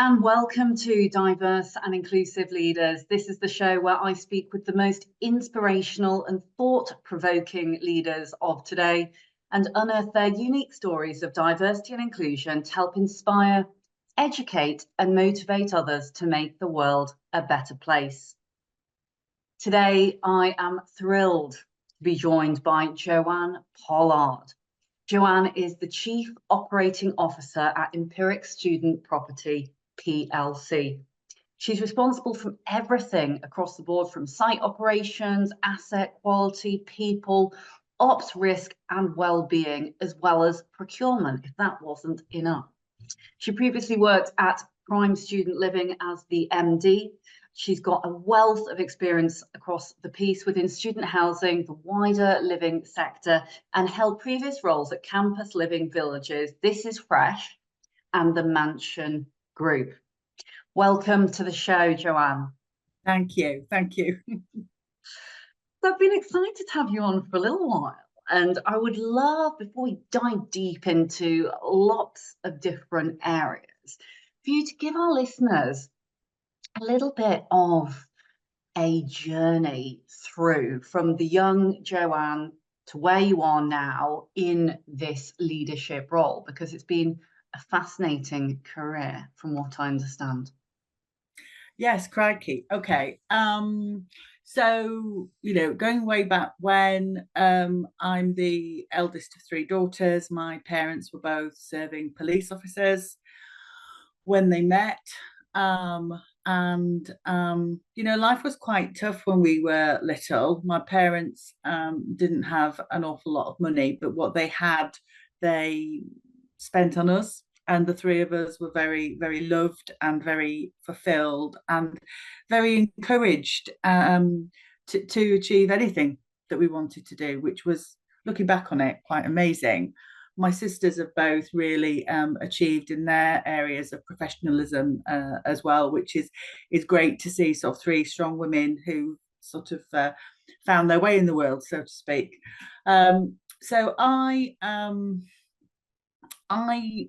and welcome to Diverse and Inclusive Leaders. This is the show where I speak with the most inspirational and thought-provoking leaders of today and unearth their unique stories of diversity and inclusion to help inspire, educate, and motivate others to make the world a better place. Today, I am thrilled to be joined by Joanne Pollard. Joanne is the Chief Operating Officer at Empiric Student Property PLC. She's responsible for everything across the board, from site operations, asset quality, people, ops risk and well-being, as well as procurement, if that wasn't enough. She previously worked at Prime Student Living as the MD. She's got a wealth of experience across the piece within student housing, the wider living sector, and held previous roles at Campus Living Villages, This Is Fresh, and the Mansion Group. Welcome to the show, Joanne. Thank you. Thank you. So I've been excited to have you on for a little while, and I would love, before we dive deep into lots of different areas, for you to give our listeners a little bit of a journey through from the young Joanne to where you are now in this leadership role, because it's been a fascinating career from what I understand. Yes, crikey. Okay. So, going way back when, I'm the eldest of three daughters. My parents were both serving police officers when they met. Life was quite tough when we were little. My parents didn't have an awful lot of money, but what they had, they spent on us. And the three of us were very, very loved and very fulfilled and very encouraged to achieve anything that we wanted to do, which was, looking back on it, quite amazing. My sisters have both really achieved in their areas of professionalism as well, which is great to see, sort of three strong women who sort of found their way in the world, so to speak. So I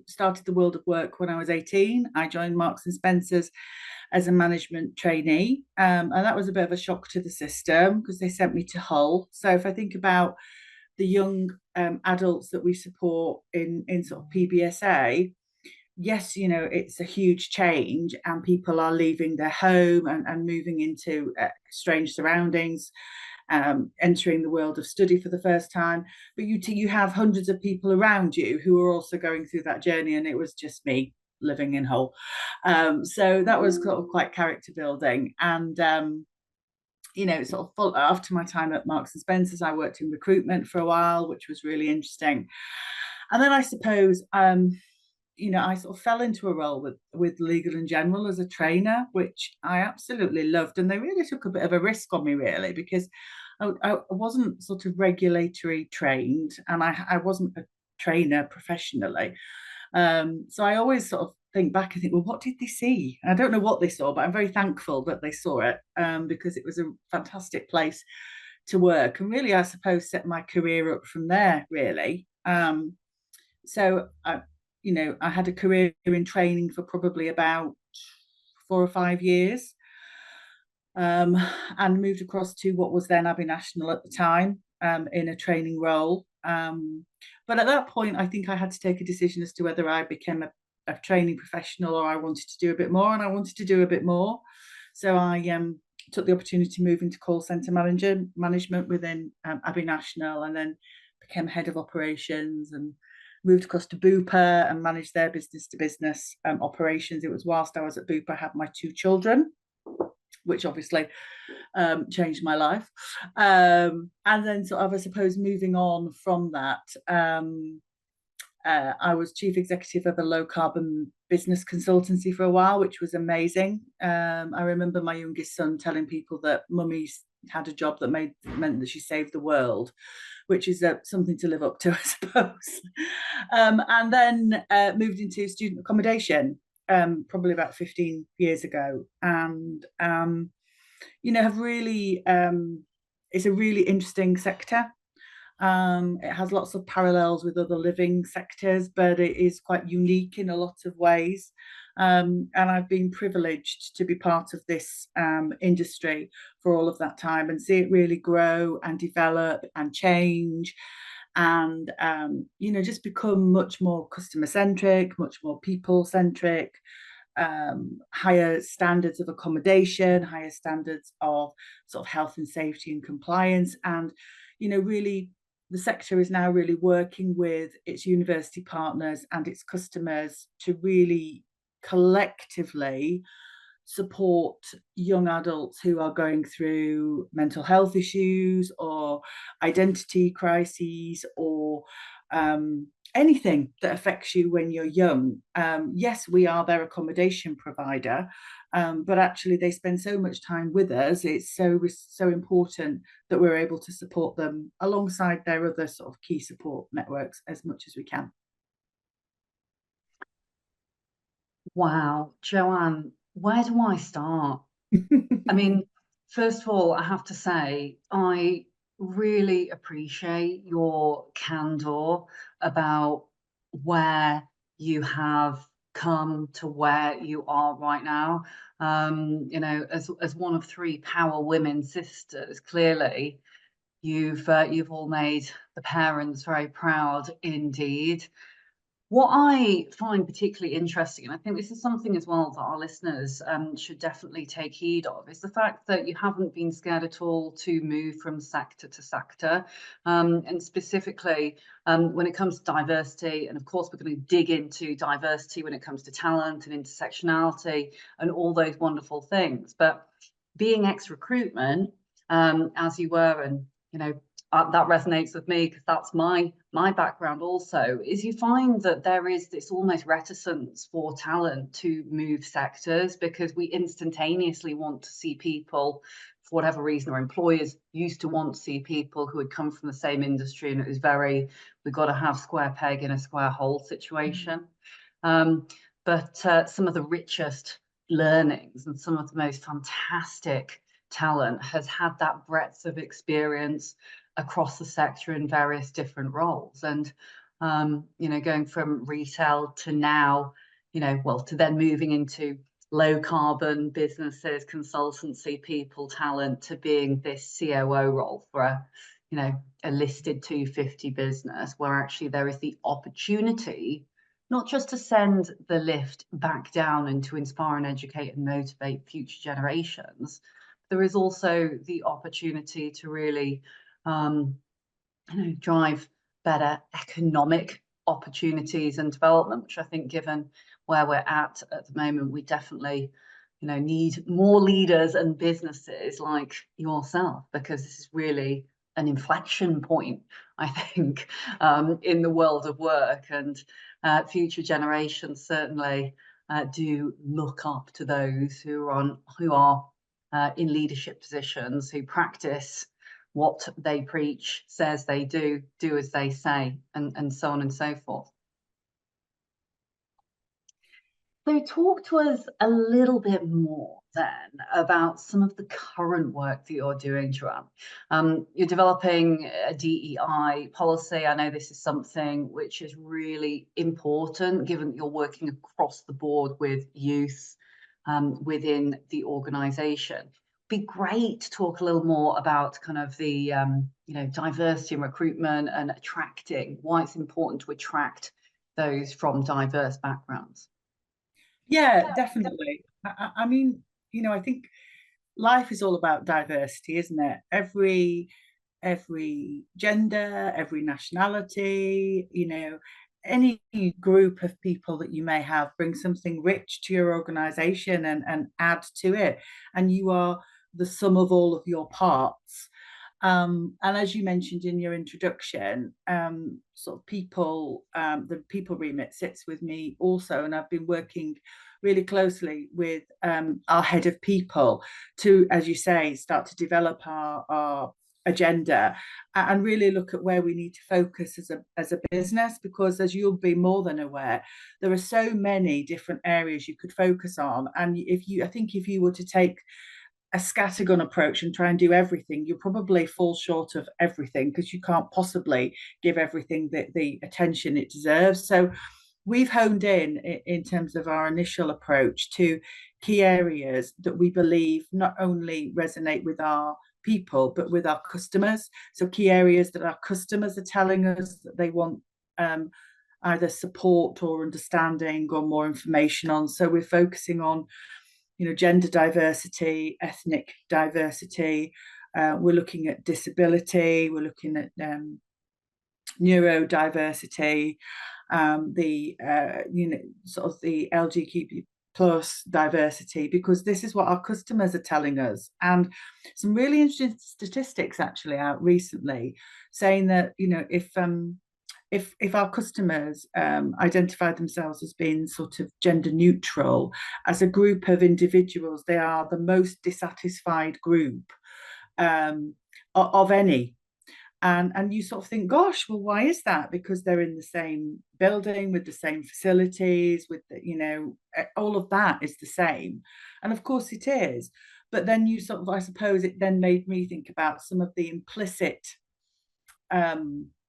started the world of work when I was 18. I joined Marks and Spencer's as a management trainee, and that was a bit of a shock to the system because they sent me to Hull. So if I think about the young adults that we support in sort of PBSA, yes, it's a huge change and people are leaving their home and moving into strange surroundings, entering the world of study for the first time, but you have hundreds of people around you who are also going through that journey, and it was just me living in Hull. So that was sort of quite character building. And sort of after my time at Marks and Spencer's, I worked in recruitment for a while, which was really interesting. And then I suppose I sort of fell into a role with Legal and General as a trainer, which I absolutely loved. And they really took a bit of a risk on me, really, because I wasn't sort of regulatory trained, and I wasn't a trainer professionally. So I always sort of think back and think, well, what did they see? I don't know what they saw, but I'm very thankful that they saw it, because it was a fantastic place to work, and really, I suppose, set my career up from there, really. So I had a career in training for probably about 4 or 5 years, and moved across to what was then Abbey National at the time, in a training role. But at that point, I think I had to take a decision as to whether I became a training professional or I wanted to do a bit more, and I wanted to do a bit more. So I took the opportunity to move into call centre management within Abbey National, and then became head of operations and moved across to Bupa and managed their business-to-business operations. It was whilst I was at Bupa, I had my 2 children, which obviously changed my life. And then sort of, I suppose, moving on from that, I was chief executive of a low carbon business consultancy for a while, which was amazing. I remember my youngest son telling people that mummy's had a job that meant that she saved the world, which is something to live up to, I suppose. And then moved into student accommodation probably about 15 years ago, and have really, it's a really interesting sector. It has lots of parallels with other living sectors, but it is quite unique in a lot of ways. And I've been privileged to be part of this industry for all of that time and see it really grow and develop and change and just become much more customer centric, much more people centric, higher standards of accommodation, higher standards of sort of health and safety and compliance. And really the sector is now really working with its university partners and its customers to really collectively support young adults who are going through mental health issues or identity crises or anything that affects you when you're young. Yes, we are their accommodation provider, but actually they spend so much time with us. It's so important that we're able to support them alongside their other sort of key support networks as much as we can. Wow, Joanne, where do I start? I mean, first of all, I have to say, I really appreciate your candor about where you have come to where you are right now. As one of three power women sisters, clearly you've all made the parents very proud indeed. What I find particularly interesting, and I think this is something as well that our listeners should definitely take heed of, is the fact that you haven't been scared at all to move from sector to sector. And specifically, when it comes to diversity, and of course, we're going to dig into diversity when it comes to talent and intersectionality and all those wonderful things. But being ex-recruitment, as you were, and that resonates with me because that's my background also, is you find that there is this almost reticence for talent to move sectors because we instantaneously want to see people, for whatever reason, or employers used to want to see people who had come from the same industry, and it was we've got to have square peg in a square hole situation. But some of the richest learnings and some of the most fantastic talent has had that breadth of experience across the sector in various different roles. And going from retail to now, to then moving into low carbon businesses, consultancy, people, talent, to being this COO role for a listed 250 business, where actually there is the opportunity not just to send the lift back down and to inspire and educate and motivate future generations, there is also the opportunity to really drive better economic opportunities and development, which I think, given where we're at the moment, we definitely need more leaders and businesses like yourself, because this is really an inflection point, I think, in the world of work, and future generations certainly do look up to those who are in leadership positions, who practice what they preach, says they do as they say, and so on and so forth. So talk to us a little bit more then about some of the current work that you're doing, Joanne. You're developing a DEI policy. I know this is something which is really important, given that you're working across the board with youth within the organisation. Be great to talk a little more about kind of the diversity and recruitment and attracting, why it's important to attract those from diverse backgrounds. Yeah, definitely. I mean, I think life is all about diversity, isn't it? Every gender, every nationality, any group of people that you may have bring something rich to your organization and add to it. And you are the sum of all of your parts. And as you mentioned in your introduction, sort of people, the people remit sits with me also, and I've been working really closely with our head of people to, as you say, start to develop our agenda and really look at where we need to focus as a business, because as you'll be more than aware, there are so many different areas you could focus on. And I think if you were to take a scattergun approach and try and do everything, you'll probably fall short of everything, because you can't possibly give everything the attention it deserves. So we've honed in terms of our initial approach to key areas that we believe not only resonate with our people but with our customers. So key areas that our customers are telling us that they want either support or understanding or more information on. So we're focusing on, gender diversity, ethnic diversity. We're looking at disability. We're looking at neurodiversity, the sort of the LGBTQ plus diversity, because this is what our customers are telling us. And some really interesting statistics actually out recently saying that, if our customers identify themselves as being sort of gender neutral, as a group of individuals, they are the most dissatisfied group of any. And you sort of think, gosh, well, why is that? Because they're in the same building with the same facilities, with all of that is the same. And of course it is. But then you sort of, I suppose it then made me think about some of the implicit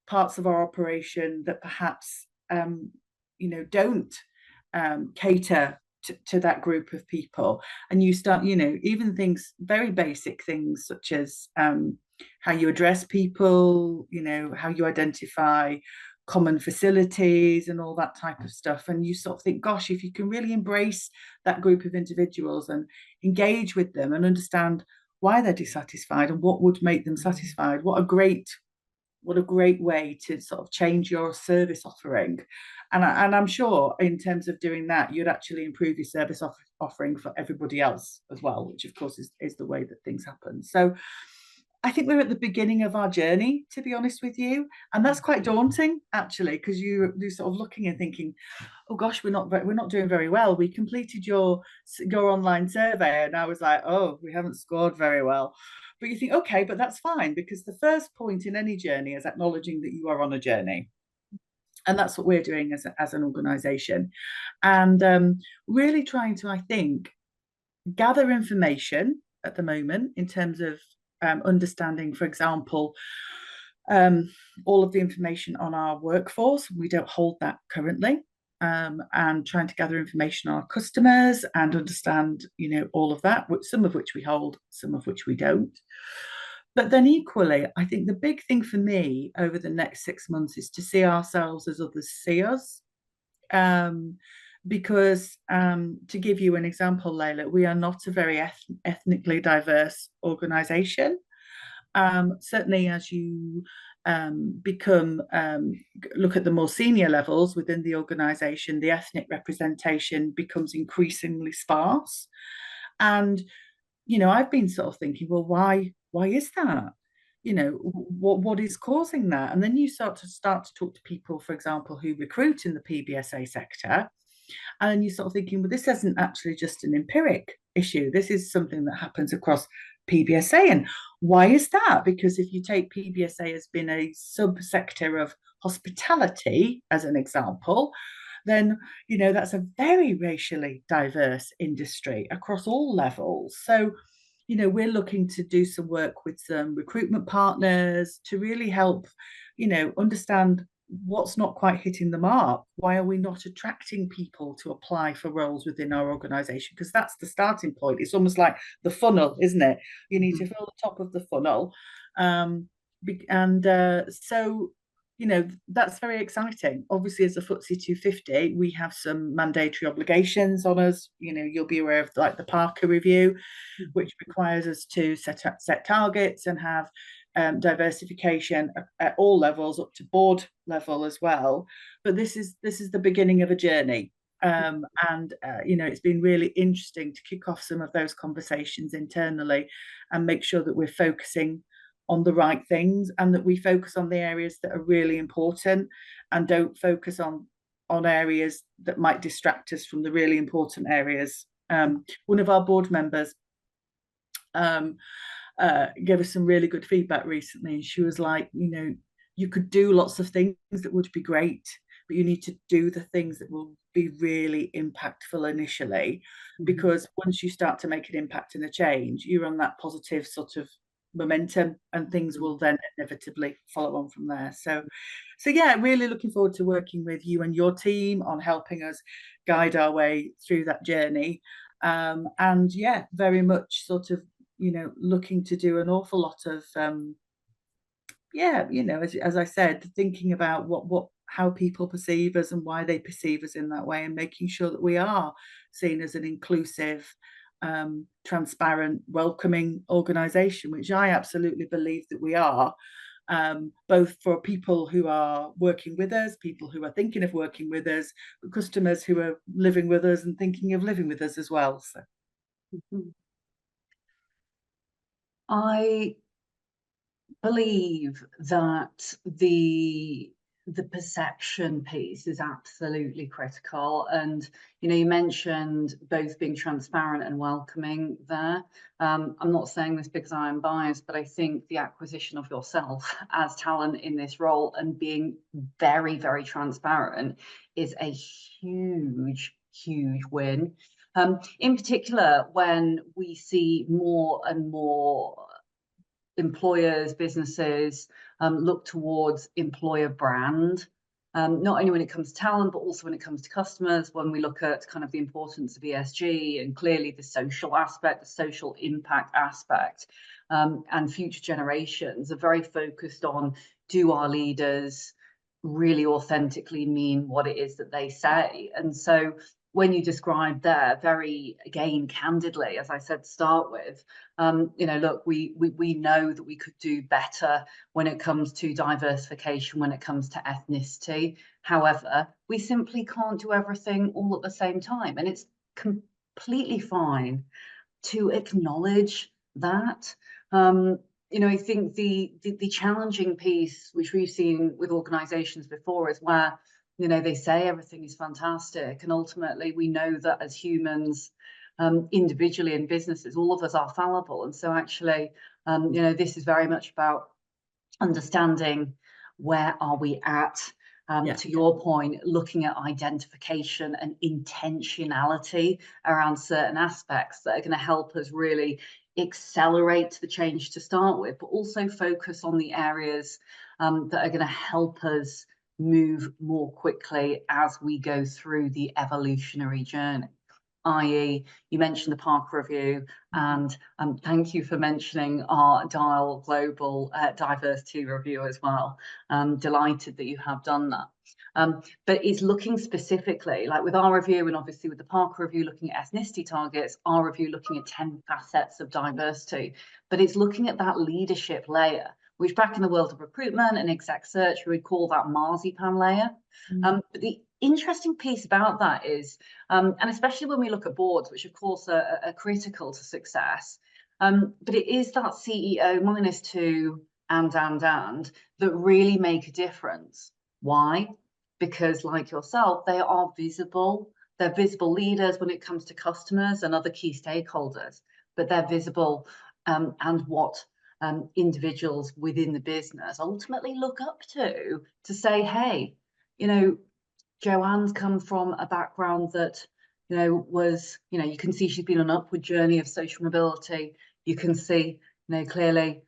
parts of our operation that perhaps don't cater to that group of people. And you start, even things, very basic things such as how you address people, how you identify common facilities and all that type of stuff. And you sort of think, gosh, if you can really embrace that group of individuals and engage with them and understand why they're dissatisfied and what would make them satisfied, what a great way to sort of change your service offering. And I'm sure in terms of doing that, you'd actually improve your service offering for everybody else as well, which of course is the way that things happen. So I think we're at the beginning of our journey, to be honest with you. And that's quite daunting, actually, because you're sort of looking and thinking, oh gosh, we're not doing very well. We completed your online survey and I was like, oh, we haven't scored very well. But you think, okay, but that's fine, because the first point in any journey is acknowledging that you are on a journey. And that's what we're doing as an organisation. And really trying to, I think, gather information at the moment in terms of understanding, for example, all of the information on our workforce. We don't hold that currently. And trying to gather information on our customers and understand, all of that, some of which we hold, some of which we don't. But then equally, I think the big thing for me over the next 6 months is to see ourselves as others see us. Because to give you an example, Layla, we are not a very ethnically diverse organisation. Certainly as you look at the more senior levels within the organisation, the ethnic representation becomes increasingly sparse. And, I've been sort of thinking, well, why is that? What is causing that? And then you start to talk to people, for example, who recruit in the PBSA sector, and you're sort of thinking, well, this isn't actually just an empiric issue. This is something that happens across PBSA. And why is that? Because if you take PBSA as being a subsector of hospitality, as an example, then, that's a very racially diverse industry across all levels. So, we're looking to do some work with some recruitment partners to really help, understand what's not quite hitting the mark. Why are we not attracting people to apply for roles within our organisation? Because that's the starting point. It's almost like the funnel, isn't it? You need to fill the top of the funnel. So, that's very exciting. Obviously, as a FTSE 250, we have some mandatory obligations on us. You'll be aware of like the Parker review, which requires us to set targets and have diversification at all levels, up to board level as well. But this is the beginning of a journey. It's been really interesting to kick off some of those conversations internally and make sure that we're focusing on the right things and that we focus on the areas that are really important and don't focus on areas that might distract us from the really important areas. One of our board members gave us some really good feedback recently, and she was like, you could do lots of things that would be great, but you need to do the things that will be really impactful initially, because once you start to make an impact and a change, you're on that positive sort of momentum, and things will then inevitably follow on from there. So yeah, really looking forward to working with you and your team on helping us guide our way through that journey. And yeah, very much sort of, looking to do an awful lot of as I said, thinking about how people perceive us and why they perceive us in that way, and making sure that we are seen as an inclusive, transparent, welcoming organisation, which I absolutely believe that we are, both for people who are working with us, people who are thinking of working with us, customers who are living with us and thinking of living with us as well. So. I believe that the perception piece is absolutely critical, and you mentioned both being transparent and welcoming there. I'm not saying this because I'm biased, but I think the acquisition of yourself as talent in this role and being very, very transparent is a huge win. In particular, when we see more and more employers, businesses look towards employer brand, not only when it comes to talent, but also when it comes to customers, when we look at kind of the importance of ESG and clearly the social aspect, the social impact aspect, and future generations are very focused on, do our leaders really authentically mean what it is that they say? And so when you describe there very, again, candidly, as I said to start with, look, we know that we could do better when it comes to diversification, when it comes to ethnicity. However, we simply can't do everything all at the same time. And it's completely fine to acknowledge that. I think the challenging piece, which we've seen with organizations before, is where they say everything is fantastic, and ultimately we know that as humans, individually and businesses, all of us are fallible. And so actually, this is very much about understanding where are we at, to your point, looking at identification and intentionality around certain aspects that are going to help us really accelerate the change to start with, but also focus on the areas that are going to help us move more quickly as we go through the evolutionary journey. I.e., you mentioned the Parker Review, and thank you for mentioning our Dial Global Diversity Review as well. I'm delighted that you have done that. But it's looking specifically, like with our review, and obviously with the Parker Review looking at ethnicity targets, our review looking at 10 facets of diversity, but it's looking at that leadership layer, which back in the world of recruitment and exec search, we would call that marzipan layer. But the interesting piece about that is, and especially when we look at boards, which of course are critical to success, but it is that CEO -2 and that really make a difference. Why? Because like yourself, they are visible. They're visible leaders when it comes to customers and other key stakeholders, but they're visible and what individuals within the business ultimately look up to say, hey, Joanne's come from a background that, was, you can see she's been on an upward journey of social mobility. You can see, clearly,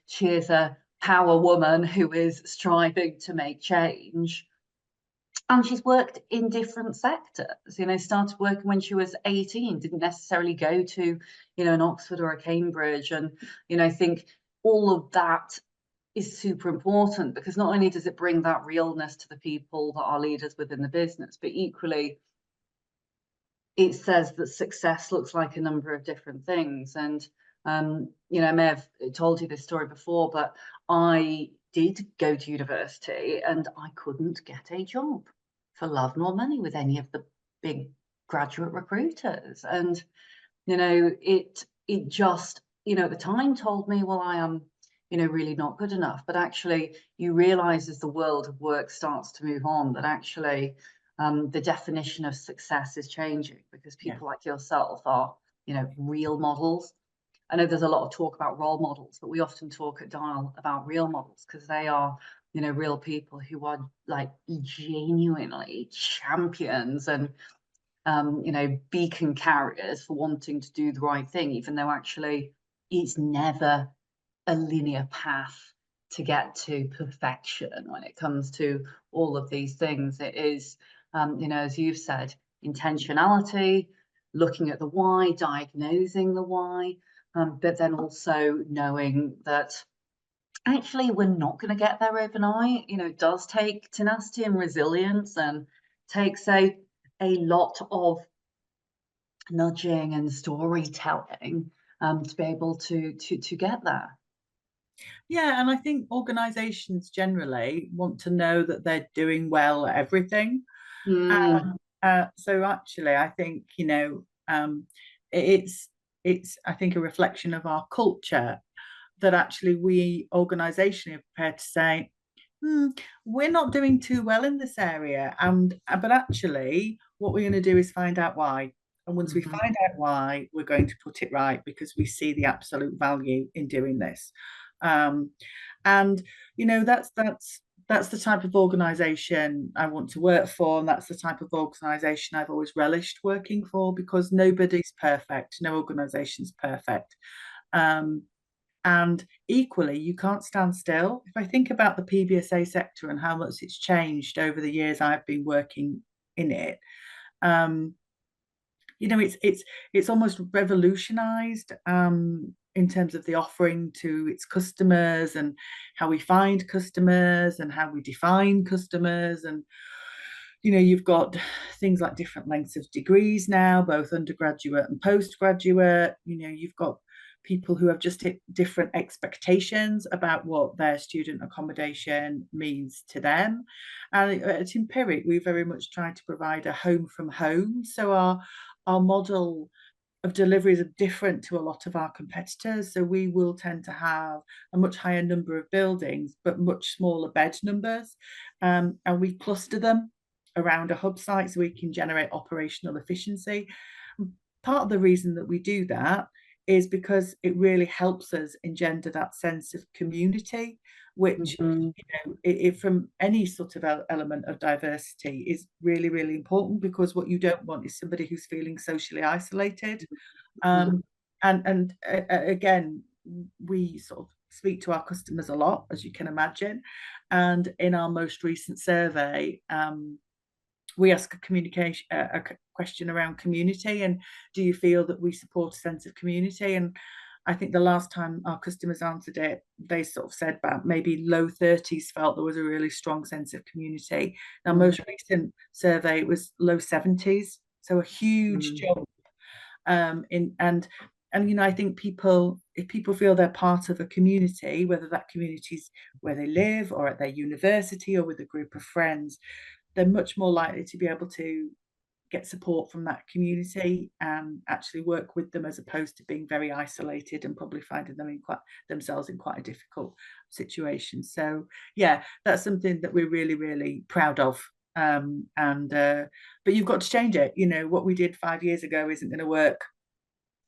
she is a power woman who is striving to make change. And she's worked in different sectors, started working when she was 18, didn't necessarily go to, an Oxford or a Cambridge. And, I think all of that is super important, because not only does it bring that realness to the people that are leaders within the business, but equally it says that success looks like a number of different things. And, I may have told you this story before, but I did go to university and I couldn't get a job for love nor money with any of the big graduate recruiters. And, it just, at the time told me, well, I am, really not good enough. But actually, you realize as the world of work starts to move on that actually the definition of success is changing, because people like yourself are, real models. I know there's a lot of talk about role models, but we often talk at Dial about real models, because they are, real people who are like genuinely champions and, beacon carriers for wanting to do the right thing, even though actually it's never a linear path to get to perfection when it comes to all of these things. It is, as you've said, intentionality, looking at the why, diagnosing the why, but then also knowing that actually we're not going to get there overnight. It does take tenacity and resilience, and takes a lot of nudging and storytelling to be able to get there. Yeah, and I think organisations generally want to know that they're doing well at everything. So actually, I think it's I think a reflection of our culture that actually we organisationally are prepared to say, we're not doing too well in this area, but actually, what we're going to do is find out why. And once we find out why, we're going to put it right because we see the absolute value in doing this. And that's the type of organisation I want to work for, and that's the type of organisation I've always relished working for, because nobody's perfect, no organisation's perfect. And equally, you can't stand still. If I think about the PBSA sector and how much it's changed over the years I've been working in it, it's almost revolutionized in terms of the offering to its customers and how we find customers and how we define customers. And you've got things like different lengths of degrees now, both undergraduate and postgraduate. You've got people who have just different expectations about what their student accommodation means to them. And at Empiric, we very much try to provide a home from home. So our model of deliveries are different to a lot of our competitors. So we will tend to have a much higher number of buildings, but much smaller bed numbers. And we cluster them around a hub site so we can generate operational efficiency. Part of the reason that we do that is because it really helps us engender that sense of community, which from any sort of element of diversity is really, really important, because what you don't want is somebody who's feeling socially isolated. And again, we sort of speak to our customers a lot, as you can imagine. And in our most recent survey, we ask a question around community, and do you feel that we support a sense of community? And I think the last time our customers answered it, they sort of said about maybe low 30s felt there was a really strong sense of community. Our most recent survey was low 70s, so a huge jump. I think if people feel they're part of a community, whether that community is where they live or at their university or with a group of friends, they're much more likely to be able to get support from that community and actually work with them, as opposed to being very isolated and probably finding themselves in quite a difficult situation. So yeah, that's something that we're really, really proud of. But you've got to change it. What we did 5 years ago isn't going to work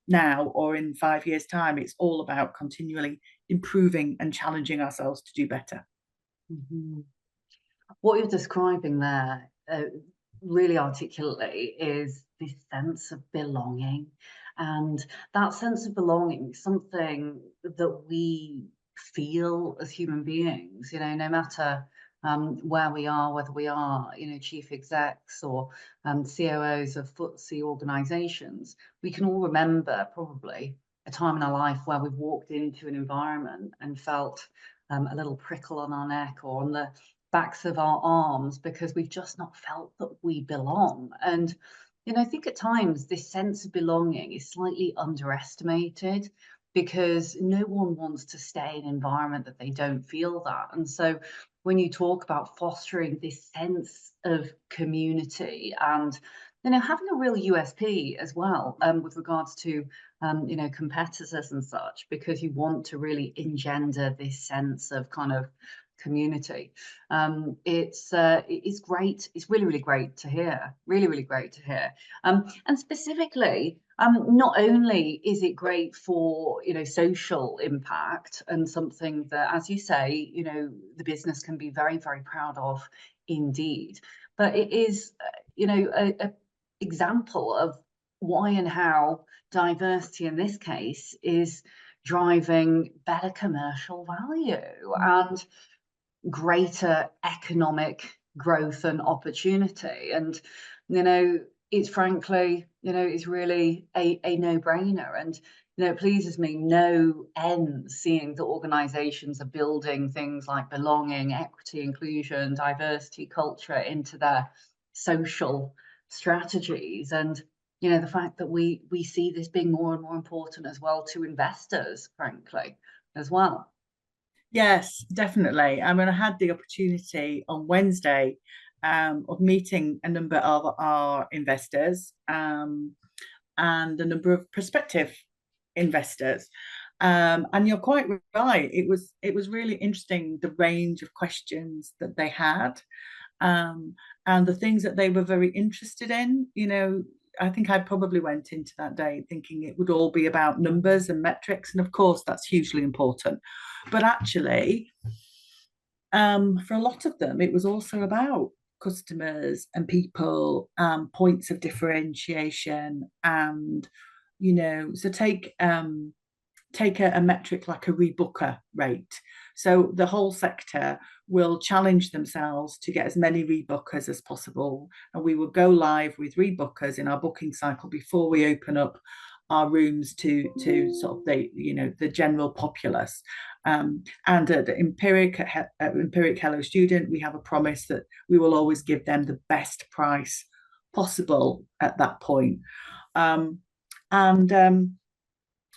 now or in 5 years' time. It's all about continually improving and challenging ourselves to do better. What you're describing there really articulately is this sense of belonging. And that sense of belonging is something that we feel as human beings, no matter where we are, whether we are, chief execs or COOs of FTSE organizations. We can all remember probably a time in our life where we've walked into an environment and felt a little prickle on our neck or on the backs of our arms because we've just not felt that we belong. And I think at times this sense of belonging is slightly underestimated, because no one wants to stay in an environment that they don't feel that. And so when you talk about fostering this sense of community and having a real USP as well, with regards to competitors and such, because you want to really engender this sense of kind of community. It's great. It's really, really great to hear. Really, really great to hear. And specifically, not only is it great for social impact and something that, as you say, the business can be very, very proud of indeed, but it is a example of why and how diversity in this case is driving better commercial value and greater economic growth and opportunity. And, it's frankly, it's really a no-brainer. And, it pleases me no end seeing that organizations are building things like belonging, equity, inclusion, diversity, culture into their social strategies. And, the fact that we see this being more and more important as well to investors, frankly, as well. Yes, definitely. I mean, I had the opportunity on Wednesday of meeting a number of our investors and a number of prospective investors. And you're quite right. It was really interesting, the range of questions that they had, and the things that they were very interested in. I think I probably went into that day thinking it would all be about numbers and metrics, and of course that's hugely important. But actually, for a lot of them, it was also about customers and people, points of differentiation, and so take a metric like a rebooker rate. So the whole sector will challenge themselves to get as many rebookers as possible, and we will go live with rebookers in our booking cycle before we open up our rooms to sort of the general populace. And at Empiric Hello Student, we have a promise that we will always give them the best price possible at that point.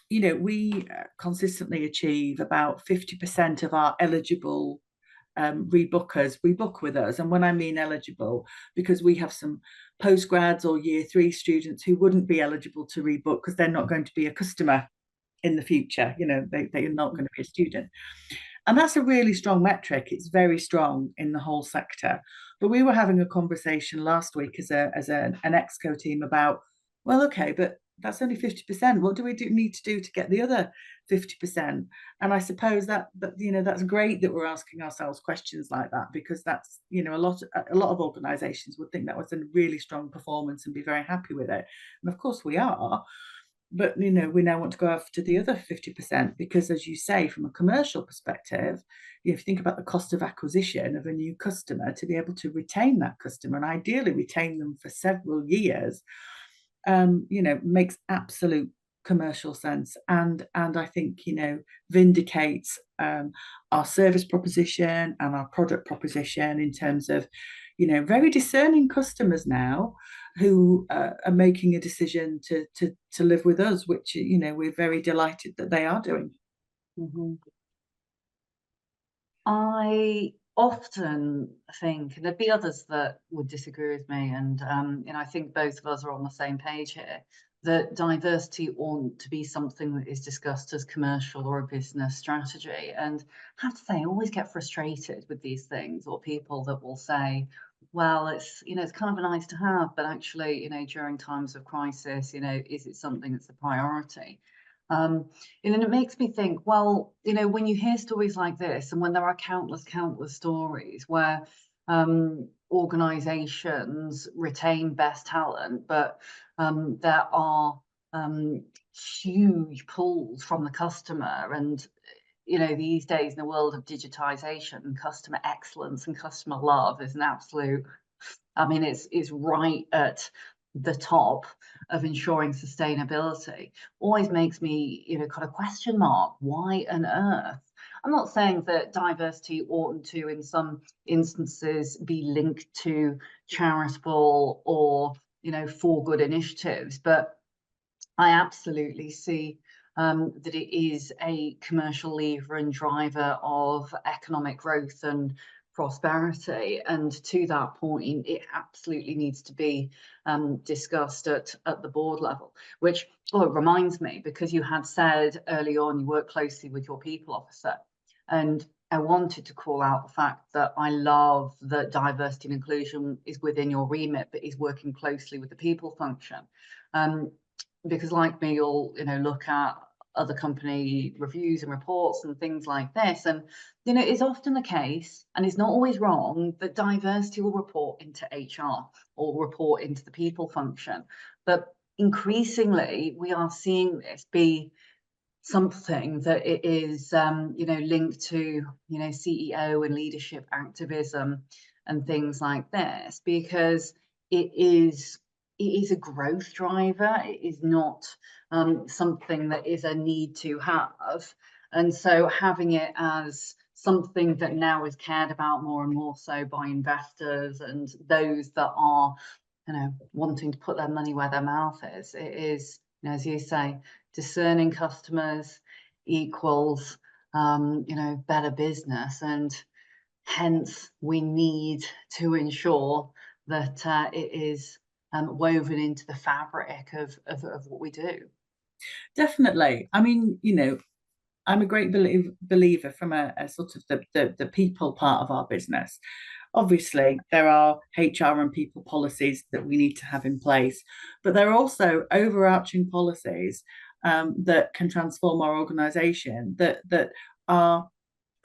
We consistently achieve about 50% of our eligible rebookers rebook with us. And when I mean eligible, because we have some postgrads or year 3 students who wouldn't be eligible to rebook because they're not going to be a customer in the future. They are not going to be a student. And that's a really strong metric. It's very strong in the whole sector. But we were having a conversation last week as an exco team about, well, okay, but that's only 50%. What do we need to do to get the other 50%? And I suppose that that's great that we're asking ourselves questions like that, because that's a lot of organizations would think that was a really strong performance and be very happy with it. And of course we are. But we now want to go after the other 50%, because, as you say, from a commercial perspective, if you think about the cost of acquisition of a new customer, to be able to retain that customer and ideally retain them for several years, makes absolute commercial sense, and I think vindicates our service proposition and our product proposition in terms of very discerning customers now who are making a decision to live with us, which we're very delighted that they are doing. Mm-hmm. I often think, and there'd be others that would disagree with me, and I think both of us are on the same page here, that diversity oughtn't to be something that is discussed as commercial or a business strategy. And I have to say, I always get frustrated with these things, or people that will say, well, it's kind of a nice to have, but actually, during times of crisis, is it something that's a priority? And it makes me think, well, when you hear stories like this, and when there are countless stories where organizations retain best talent, but there are huge pulls from the customer. And these days, in the world of digitization, customer excellence and customer love is an absolute, it's right at the top of ensuring sustainability. Always makes me kind of question mark, why on earth? I'm not saying that diversity oughtn't to, in some instances, be linked to charitable or for good initiatives, but I absolutely see that it is a commercial lever and driver of economic growth and prosperity. And to that point, it absolutely needs to be discussed at the board level, which it reminds me, because you had said early on you work closely with your people officer. And I wanted to call out the fact that I love that diversity and inclusion is within your remit, but is working closely with the people function. Because like me, you'll look at other company reviews and reports and things like this, and it's often the case, and it's not always wrong, that diversity will report into HR or report into the people function. But increasingly we are seeing this be something that it is, you know, linked to, you know, CEO and leadership activism and things like this, because it is a growth driver. It is not something that is a need to have. And so having it as something that now is cared about more and more so by investors and those that are, you know, wanting to put their money where their mouth is, it is, you know, as you say, discerning customers equals, you know, better business, and hence we need to ensure that it is woven into the fabric of what we do. Definitely. I mean, you know, I'm a great believer from a sort of the people part of our business. Obviously, there are HR and people policies that we need to have in place, but there are also overarching policies that can transform our organisation that are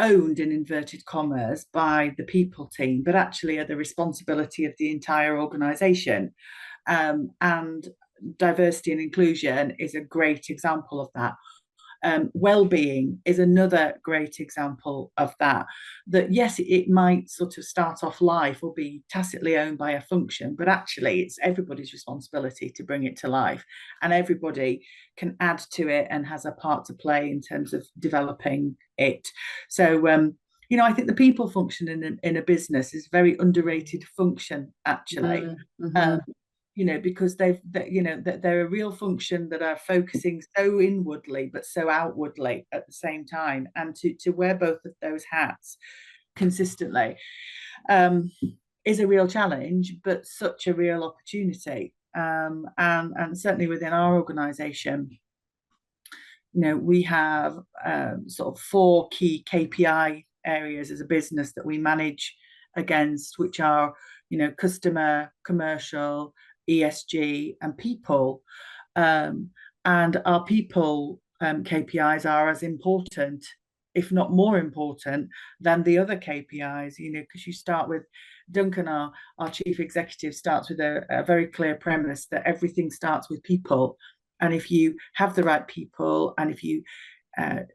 owned in inverted commas by the people team, but actually are the responsibility of the entire organisation. And diversity and inclusion is a great example of that. Well-being is another great example of that. That yes, it might sort of start off life or be tacitly owned by a function, but actually it's everybody's responsibility to bring it to life, and everybody can add to it and has a part to play in terms of developing it. So you know, I think the people function in a business is a very underrated function, actually. Mm-hmm. You know, because you know, that they're a real function that are focusing so inwardly but so outwardly at the same time, and to wear both of those hats consistently is a real challenge, but such a real opportunity. And certainly within our organisation, you know, we have sort of 4 key KPI areas as a business that we manage against, which are, you know, customer, commercial, ESG, and people. And our people KPIs are as important, if not more important, than the other KPIs, you know, because you start with Duncan, our chief executive, starts with a very clear premise that everything starts with people. And if you have the right people, and if you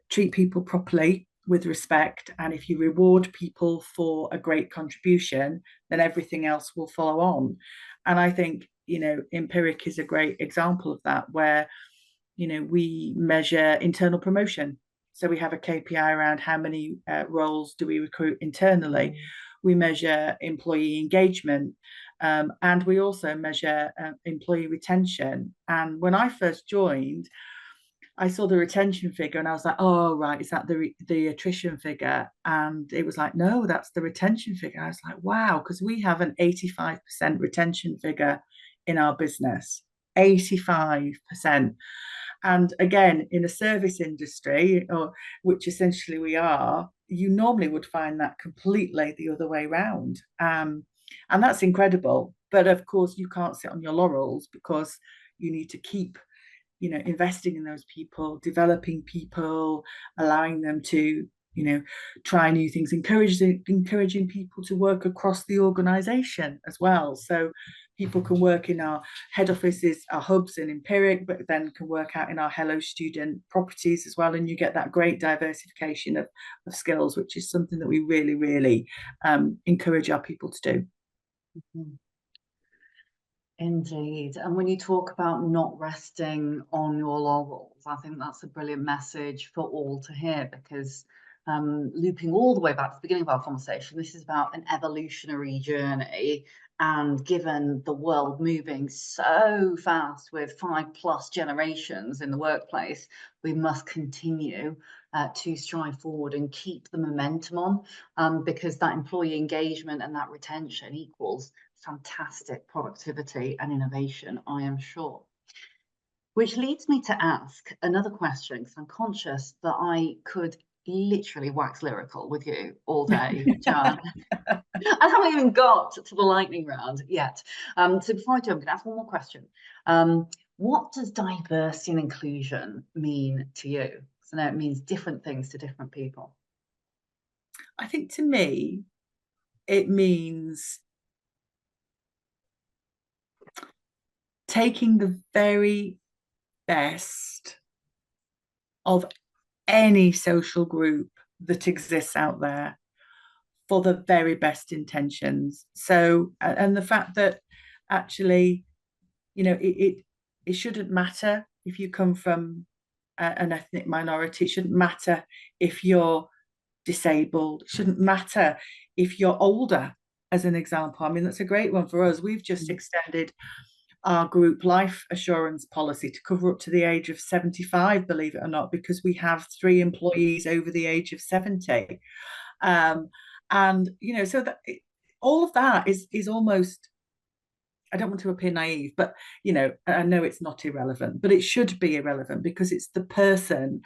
treat people properly with respect, and if you reward people for a great contribution, then everything else will follow on. And I think, you know, Empiric is a great example of that, where, you know, we measure internal promotion. So we have a KPI around how many roles do we recruit internally. We measure employee engagement, and we also measure employee retention. And when I first joined, I saw the retention figure and I was like, oh, right, is that the attrition figure? And it was like, no, that's the retention figure. I was like, wow, because we have an 85% retention figure in our business, 85%. And again, in a service industry, or which essentially we are, you normally would find that completely the other way around. And that's incredible. But of course, you can't sit on your laurels, because you need to keep, you know, investing in those people, developing people, allowing them to, you know, try new things, encouraging people to work across the organization as well. So people can work in our head offices, our hubs in Empiric, but then can work out in our Hello Student properties as well. And you get that great diversification of skills, which is something that we really, really encourage our people to do. Mm-hmm. Indeed. And when you talk about not resting on your laurels, I think that's a brilliant message for all to hear, because looping all the way back to the beginning of our conversation, this is about an evolutionary journey. And given the world moving so fast with 5+ generations in the workplace, we must continue to strive forward and keep the momentum on, because that employee engagement and that retention equals fantastic productivity and innovation, I am sure. Which leads me to ask another question, because I'm conscious that I could literally wax lyrical with you all day, Joanne. I haven't even got to the lightning round yet. So before I do, I'm going to ask one more question. What does diversity and inclusion mean to you? So now it means different things to different people. I think to me, it means taking the very best of any social group that exists out there for the very best intentions. So, and the fact that actually, it shouldn't matter if you come from an ethnic minority. It shouldn't matter if you're disabled. It shouldn't matter if you're older, as an example. I mean, that's a great one for us. We've just extended our group life assurance policy to cover up to the age of 75, believe it or not, because we have 3 employees over the age of 70. And so that all of that is almost, I don't want to appear naive, but I know it's not irrelevant, but it should be irrelevant, because it's the person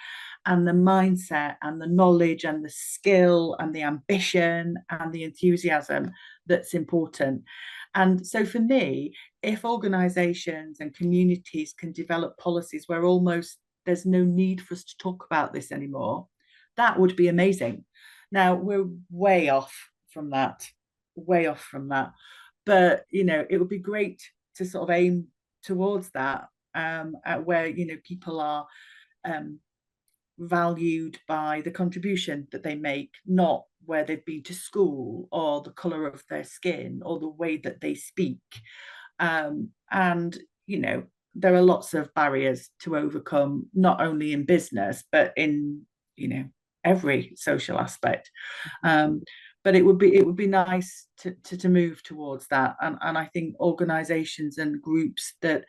and the mindset and the knowledge and the skill and the ambition and the enthusiasm that's important. And so for me, if organizations and communities can develop policies where almost there's no need for us to talk about this anymore, that would be amazing. Now, we're way off from that, but it would be great to sort of aim towards that, at where people are valued by the contribution that they make, not where they've been to school or the colour of their skin or the way that they speak. And there are lots of barriers to overcome, not only in business but in every social aspect. But it would be nice to move towards that, and I think organizations and groups that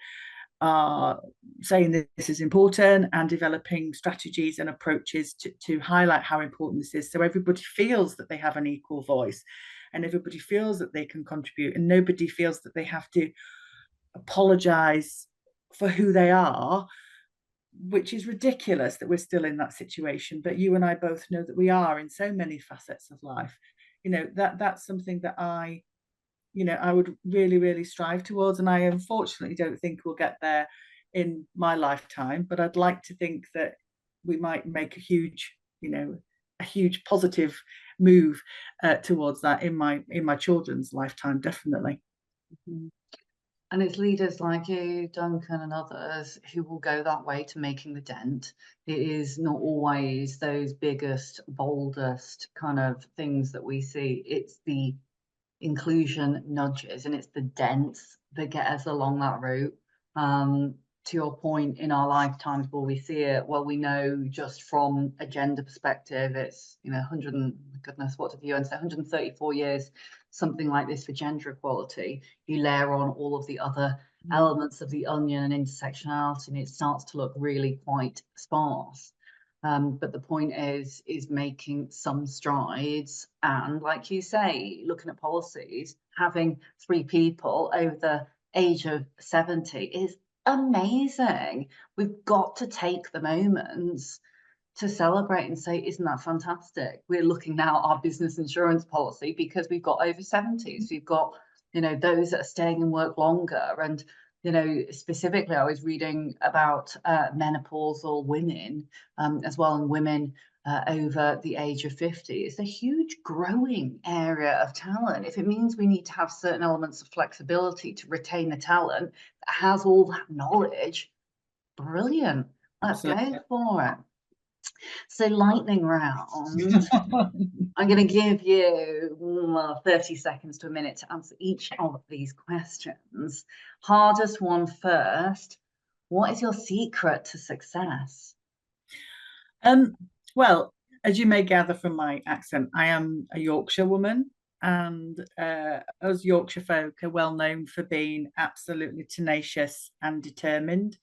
are saying that this is important and developing strategies and approaches to highlight how important this is, so everybody feels that they have an equal voice and everybody feels that they can contribute and nobody feels that they have to apologize for who they are, which is ridiculous that we're still in that situation. But you and I both know that we are in so many facets of life. That's something that I would really, really strive towards. And I unfortunately don't think we'll get there in my lifetime, but I'd like to think that we might make a huge positive move towards that in my children's lifetime, definitely. Mm-hmm. And it's leaders like you, Duncan, and others who will go that way to making the dent. It is not always those biggest, boldest kind of things that we see. It's the inclusion nudges and it's the dents that get us along that route. To your point, in our lifetimes, will we see it? Well, we know just from a gender perspective, it's 100 and goodness, what did the UN say? 134 years, something like this, for gender equality. You layer on all of the other elements of the onion and intersectionality, and it starts to look really quite sparse. But the point is making some strides, and like you say, looking at policies, having 3 people over the age of 70 is amazing. We've got to take the moments to celebrate and say, isn't that fantastic? We're looking now at our business insurance policy because we've got over 70s. We've got, those that are staying in work longer. And, specifically, I was reading about menopausal women as well, and women over the age of 50. It's a huge growing area of talent. If it means we need to have certain elements of flexibility to retain the talent that has all that knowledge, brilliant. Let's go for it. So lightning round. I'm going to give you 30 seconds to a minute to answer each of these questions. Hardest one first. What is your secret to success? Well, as you may gather from my accent, I am a Yorkshire woman, and us Yorkshire folk are well known for being absolutely tenacious and determined.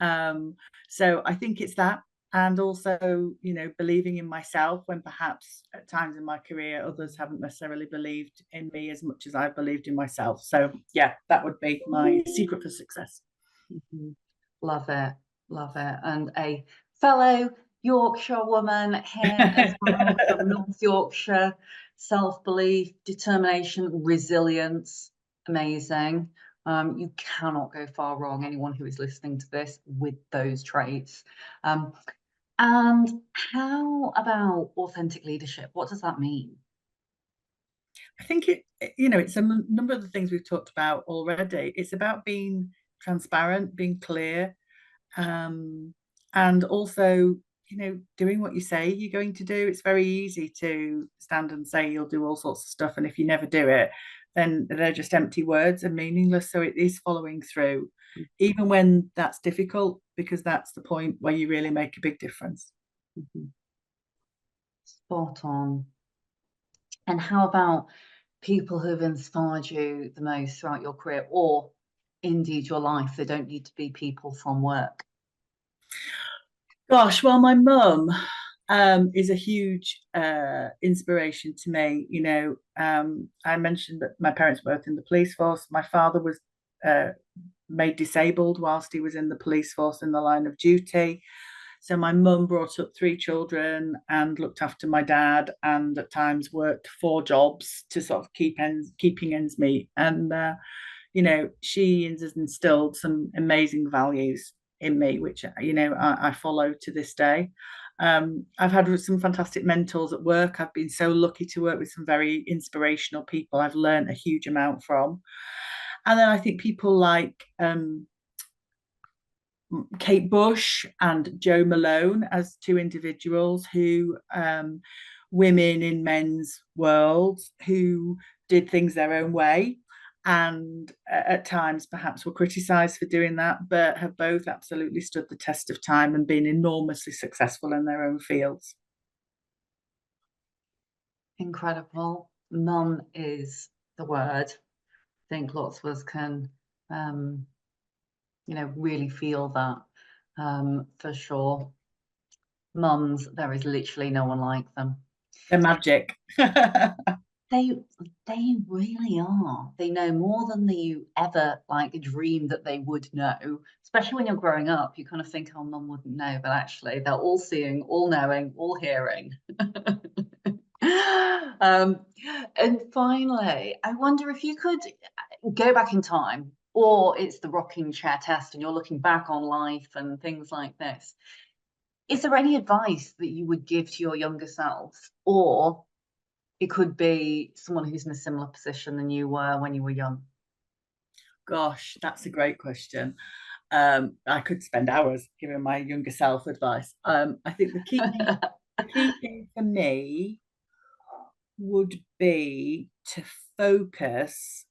So I think it's that, and also believing in myself when perhaps at times in my career others haven't necessarily believed in me as much as I believed in myself. So yeah, that would be my secret for success. Mm-hmm. Love it, and a fellow Yorkshire woman here as well from North Yorkshire. Self-belief, determination, resilience, amazing. You cannot go far wrong, anyone who is listening to this, with those traits. And how about authentic leadership? What does that mean? I think it's a number of the things we've talked about already. It's about being transparent, being clear, and also doing what you say you're going to do. It's very easy to stand and say you'll do all sorts of stuff, and if you never do it, then they're just empty words and meaningless. So it is following through, even when that's difficult, because that's the point where you really make a big difference. Spot on. And how about people who have inspired you the most throughout your career, or indeed your life? They don't need to be people from work. Gosh, well, my mum is a huge inspiration to me. I mentioned that my parents were both in the police force. My father was made disabled whilst he was in the police force in the line of duty. So my mum brought up 3 children and looked after my dad, and at times worked 4 jobs to sort of keeping ends meet. And she has instilled some amazing values in me, which I follow to this day. I've had some fantastic mentors at work. I've been so lucky to work with some very inspirational people I've learned a huge amount from. And then I think people like Kate Bush and Jo Malone as 2 individuals who women in men's worlds who did things their own way, and at times perhaps were criticised for doing that, but have both absolutely stood the test of time and been enormously successful in their own fields. Incredible. Mum is the word. I think lots of us can really feel that for sure. Mums, there is literally no one like them. They're magic. They really are. They know more than you ever dreamed that they would know. Especially when you're growing up, you kind of think, oh, mum wouldn't know, but actually they're all seeing, all knowing, all hearing. And finally, I wonder if you could go back in time, or it's the rocking chair test and you're looking back on life and things like this. Is there any advice that you would give to your younger self? Or it could be someone who's in a similar position than you were when you were young. Gosh, that's a great question. I could spend hours giving my younger self advice. I think the key thing for me would be to focus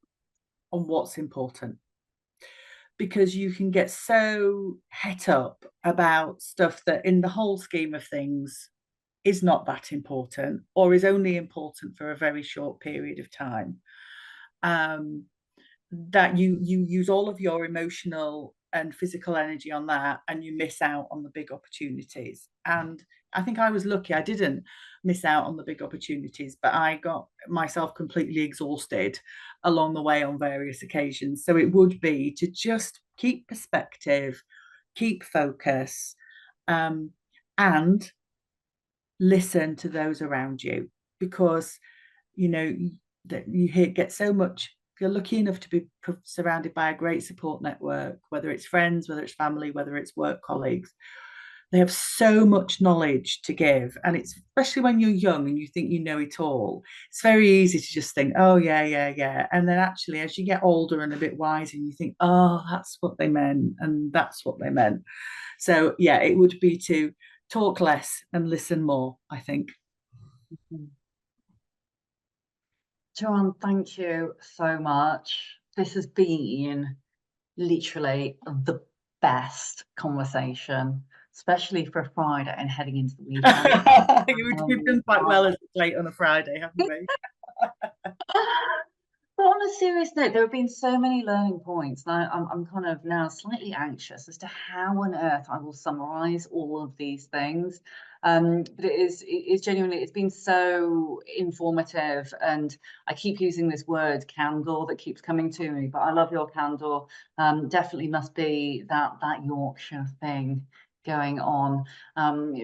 on what's important, because you can get so het up about stuff that in the whole scheme of things is not that important, or is only important for a very short period of time, that you use all of your emotional and physical energy on that, and you miss out on the big opportunities. And I think I was lucky. I didn't miss out on the big opportunities, but I got myself completely exhausted along the way on various occasions. So it would be to just keep perspective, keep focus, and listen to those around you, because that you get so much. If you're lucky enough to be surrounded by a great support network, whether it's friends, whether it's family, whether it's work colleagues, they have so much knowledge to give. And it's especially when you're young and you think you know it all, it's very easy to just think, oh yeah. And then actually as you get older and a bit wiser, you think, oh, that's what they meant, and that's what they meant. So yeah, it would be to talk less and listen more, I think. Joanne, thank you so much. This has been literally the best conversation, especially for a Friday and heading into the weekend. We've done quite well as late on a Friday, haven't we? But on a serious note, there have been so many learning points, and I'm kind of now slightly anxious as to how on earth I will summarize all of these things. But it is genuinely, it's been so informative, and I keep using this word candor that keeps coming to me, but I love your candor. Definitely must be that Yorkshire thing going on,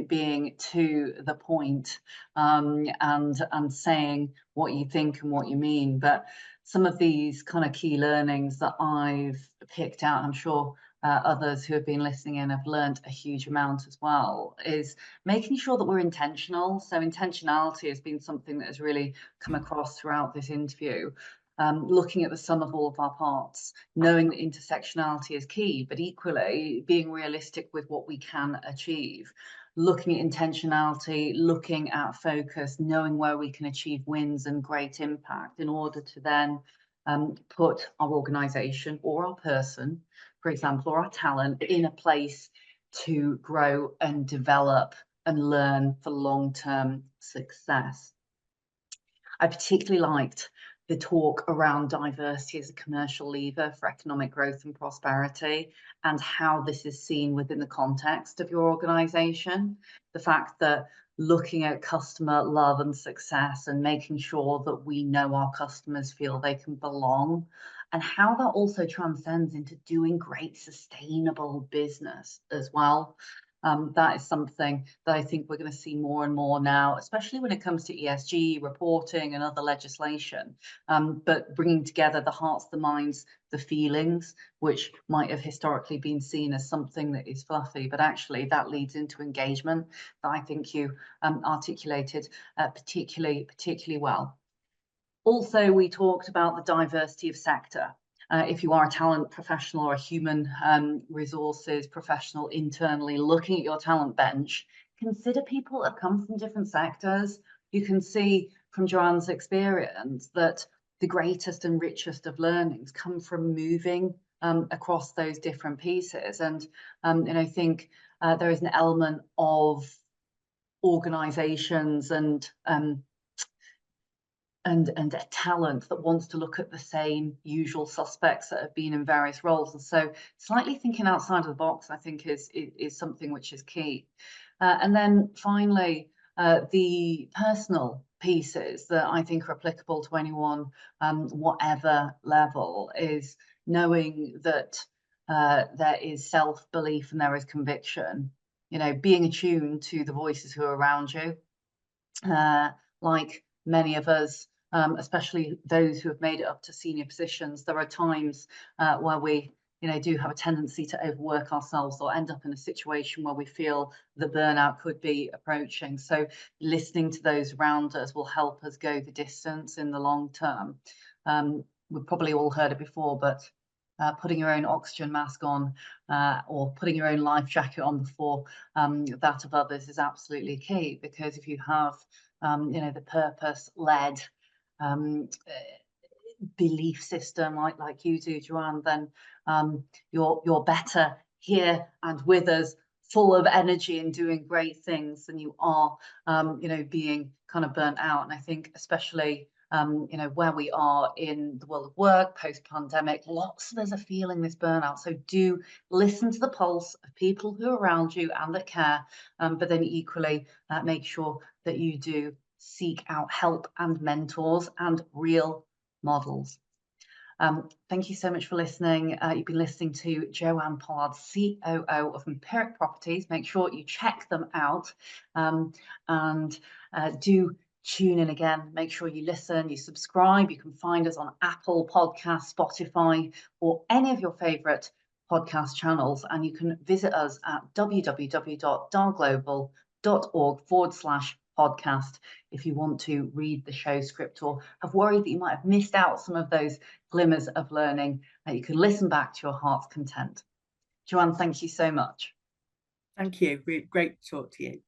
being to the point, and saying what you think and what you mean. But some of these kind of key learnings that I've picked out, I'm sure others who have been listening in have learned a huge amount as well, is making sure that we're intentional. So intentionality has been something that has really come across throughout this interview. Looking at the sum of all of our parts, knowing that intersectionality is key, but equally being realistic with what we can achieve. looking at intentionality, looking at focus, knowing where we can achieve wins and great impact in order to then put our organisation or our person, for example, or our talent in a place to grow and develop and learn for long-term success. I particularly liked the talk around diversity as a commercial lever for economic growth and prosperity, and how this is seen within the context of your organisation. The fact that looking at customer love and success and making sure that we know our customers feel they can belong, and how that also transcends into doing great sustainable business as well. That is something that I think we're going to see more and more now, especially when it comes to ESG reporting and other legislation, but bringing together the hearts, the minds, the feelings, which might have historically been seen as something that is fluffy, but actually that leads into engagement that I think you articulated particularly well. Also, we talked about the diversity of sector. If you are a talent professional or a human resources professional internally looking at your talent bench, consider people that have come from different sectors. You can see from Joanne's experience that the greatest and richest of learnings come from moving across those different pieces. And I think there is an element of organisations and a talent that wants to look at the same usual suspects that have been in various roles. And so slightly thinking outside of the box, I think, is something which is key. And then finally, the personal pieces that I think are applicable to anyone, whatever level, is knowing that there is self-belief and there is conviction, being attuned to the voices who are around you. Like many of us, especially those who have made it up to senior positions, there are times where we do have a tendency to overwork ourselves or end up in a situation where we feel the burnout could be approaching. So listening to those around us will help us go the distance in the long term. We've probably all heard it before, but putting your own oxygen mask on or putting your own life jacket on before that of others is absolutely key, because if you have the purpose-led belief system like you do, Joanne, then you're better here and with us, full of energy and doing great things, than you are being kind of burnt out. And I think especially where we are in the world of work post-pandemic, lots of us are feeling this burnout. So do listen to the pulse of people who are around you and that care, but then equally make sure that you do seek out help and mentors and real models. Thank you so much for listening. You've been listening to Joanne Pollard, COO of Empiric Properties. Make sure you check them out and do tune in again. Make sure you listen, you subscribe. You can find us on Apple Podcasts, Spotify, or any of your favourite podcast channels. And you can visit us at www.darglobal.org/podcast if you want to read the show script or have worried that you might have missed out some of those glimmers of learning. You can listen back to your heart's content. Joanne, thank you so much. Thank you. Great to talk to you.